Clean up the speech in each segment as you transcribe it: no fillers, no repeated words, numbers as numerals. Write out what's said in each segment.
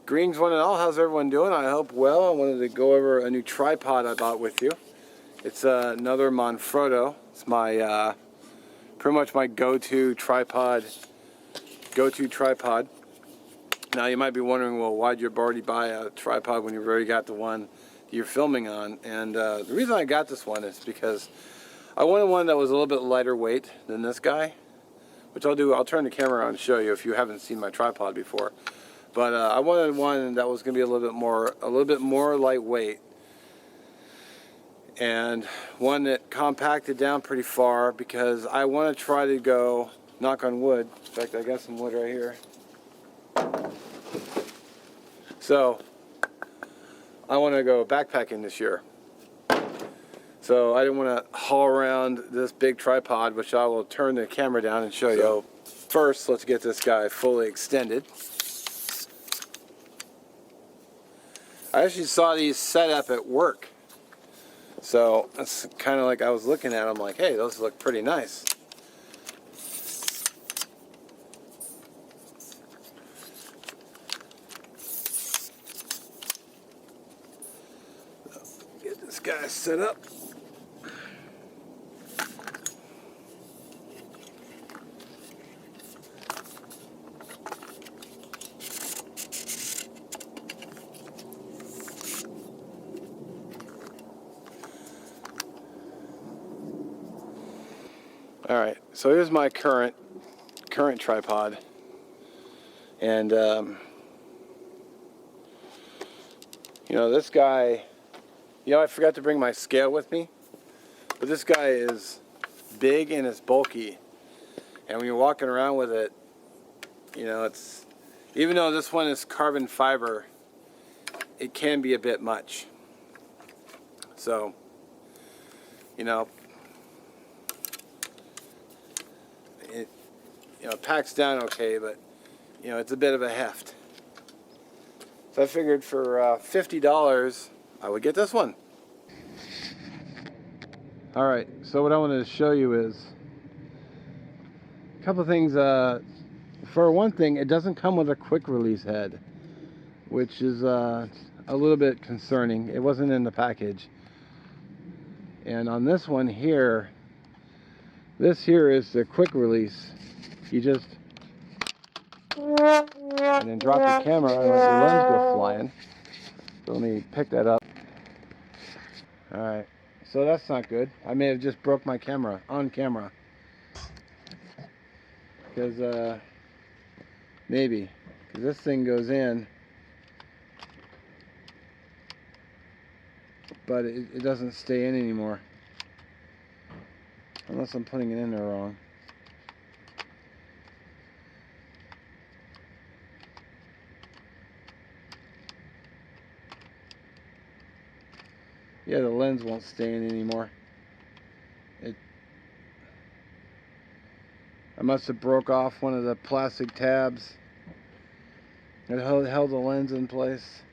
Greens one and all, how's everyone doing? I hope well. I wanted to go over a new tripod I bought with you. It's another Manfrotto. It's my pretty much my go-to tripod. Now you might be wondering, well, why'd you already buy a tripod when you've already got the one you're filming on? And the reason I got this one is because I wanted one that was a little bit lighter weight than this guy, which I'll do. I'll turn the camera on and show you if you haven't seen my tripod before. But I wanted one that was going to be a little bit more lightweight, and one that compacted down pretty far, because I want to try to go, knock on wood. In fact, I got some wood right here. So I want to go backpacking this year. So I didn't want to haul around this big tripod, which I will turn the camera down and show you. First, let's get this guy fully extended. I actually saw these set up at work. So that's kind of like, I was looking at them like, hey, those look pretty nice. Get this guy set up. Alright, so here's my current tripod, and you know, this guy, you know, I forgot to bring my scale with me, but this guy is big and it's bulky, and when you're walking around with it, you know, it's, even though this one is carbon fiber, it can be a bit much. So, you know, it packs down okay, but you know, it's a bit of a heft. So I figured for $50 I would get this one. Alright, so what I wanted to show you is a couple things. For one thing, it doesn't come with a quick release head, which is a little bit concerning. It wasn't in the package. And on this one here, this here is the quick release. You just, and then drop the camera and let your lens go flying. So let me pick that up. Alright, so that's not good. I may have just broke my camera, on camera. Because, maybe. Because this thing goes in, but it doesn't stay in anymore. Unless I'm putting it in there wrong. Yeah, the lens won't stay in anymore. I must have broke off one of the plastic tabs. It held the lens in place.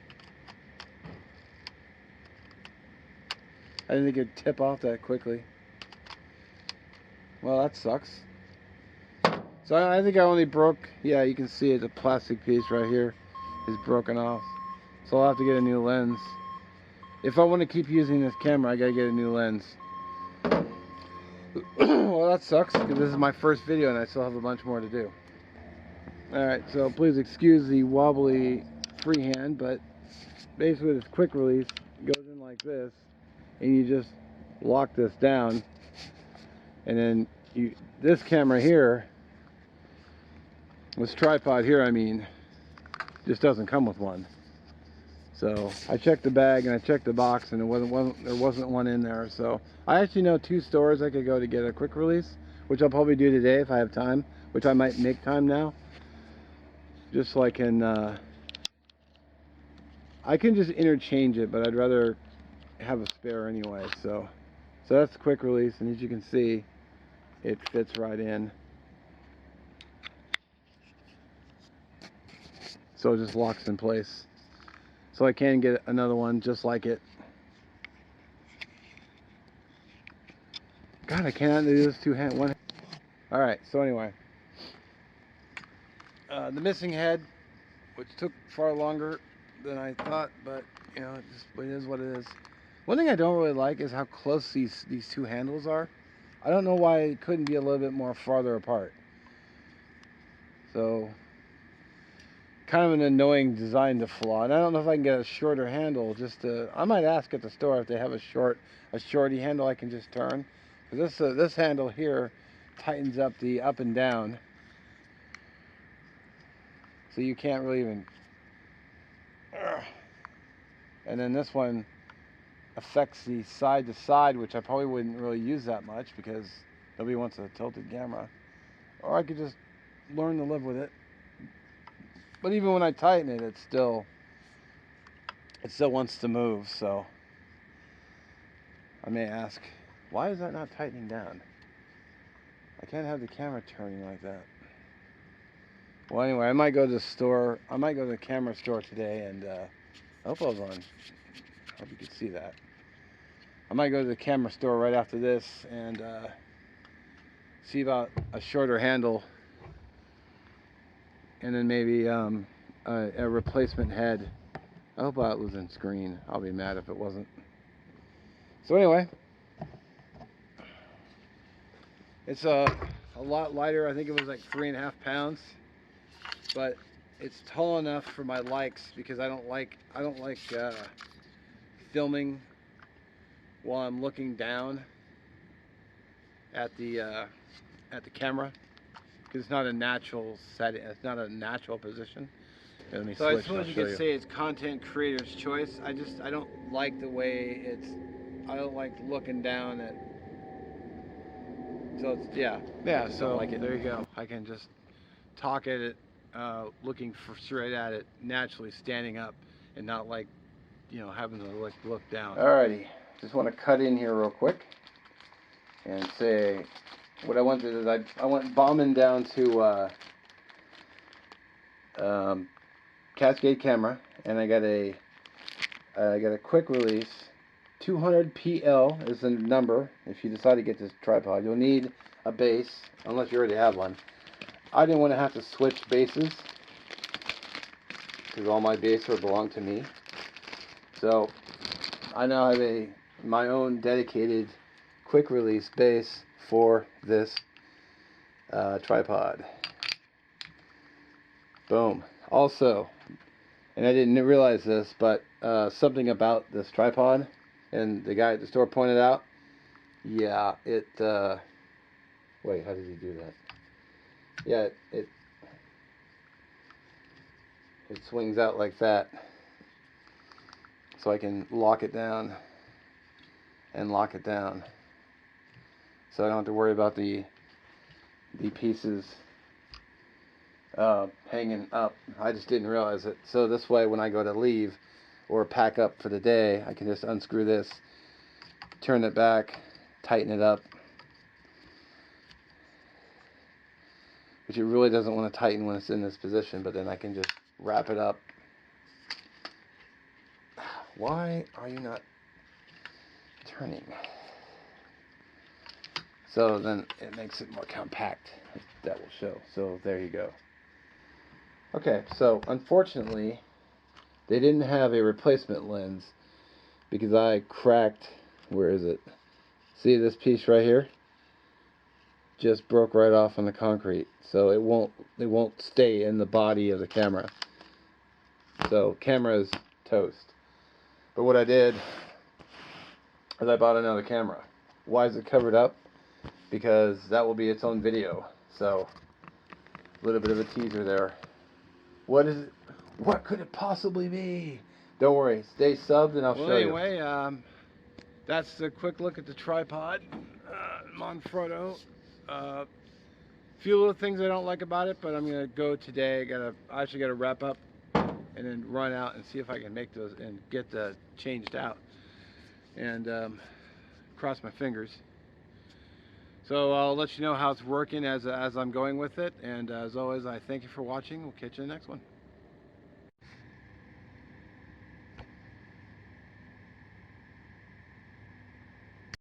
I didn't think it'd tip off that quickly. Well, that sucks. So I think I only broke, yeah, you can see it, the plastic piece right here is broken off. So I'll have to get a new lens. If I want to keep using this camera, I gotta get a new lens. Well, that sucks, because this is my first video and I still have a bunch more to do. Alright, so please excuse the wobbly freehand, but basically this quick release goes in like this, and you just lock this down, and then this camera here, this tripod here, I mean, just doesn't come with one. So I checked the bag and I checked the box, and there wasn't one in there. So I actually know 2 stores I could go to get a quick release, which I'll probably do today if I have time, which I might make time now, just so I can just interchange it, but I'd rather have a spare anyway. So that's the quick release, and as you can see, it fits right in. So it just locks in place. So I can get another one just like it. God, I cannot do this one. Alright, so anyway. The missing head, which took far longer than I thought, but you know, it is what it is. One thing I don't really like is how close these two handles are. I don't know why it couldn't be a little bit more farther apart. So, kind of an annoying design to flaw. And I don't know if I can get a shorter handle. I might ask at the store if they have a shorty handle I can just turn. Because this handle here tightens up the up and down, so you can't really even. And then this one affects the side to side, which I probably wouldn't really use that much because nobody wants a tilted camera. Or I could just learn to live with it. But even when I tighten it, it still wants to move. So I may ask, why is that not tightening down? I can't have the camera turning like that. Well, anyway, I might go to the store. I might go to the camera store today, and I hope I was on. I hope you could see that. I might go to the camera store right after this and see about a shorter handle, and then maybe a replacement head. I hope that was in screen. I'll be mad if it wasn't. So anyway, it's a lot lighter. I think it was like 3.5 pounds, but it's tall enough for my likes because I don't like filming while I'm looking down at the camera, because it's not a natural setting. It's not a natural position. Let me switch. I suppose you could say it's content creator's choice. I don't like the way I don't like looking down at. So it's yeah. So like there you go. I can just talk at it, looking straight at it, naturally standing up, and not like, you know, having to look down. Alrighty, just want to cut in here real quick and say what I wanted is I went bombing down to Cascade Camera, and I got a quick release. 200 PL is the number. If you decide to get this tripod, you'll need a base, unless you already have one. I didn't want to have to switch bases because all my bases belong to me. So I now have my own dedicated quick release base for this tripod. Boom. Also, and I didn't realize this, but something about this tripod, and the guy at the store pointed out, yeah, wait, how did he do that? Yeah, it swings out like that, so I can lock it down and lock it down, so I don't have to worry about the pieces hanging up. I just didn't realize it. So this way, when I go to leave or pack up for the day, I can just unscrew this, turn it back, tighten it up, which it really doesn't want to tighten when it's in this position, but then I can just wrap it up. Why are you not turning? So then it makes it more compact. That will show. So there you go. Okay, so unfortunately they didn't have a replacement lens because I cracked, where is it? See this piece right here? Just broke right off on the concrete. So it won't stay in the body of the camera. So camera is toast. But what I did is I bought another camera. Why is it covered up? Because that will be its own video. So a little bit of a teaser there. What is it? What could it possibly be? Don't worry, stay subbed and I'll show you. Anyway, that's the quick look at the tripod, Manfrotto. Few little things I don't like about it, but I'm gonna go today. I actually gotta wrap up and then run out and see if I can make those and get changed out, and cross my fingers. So I'll let you know how it's working as I'm going with it, and as always, I thank you for watching. We'll catch you in the next one.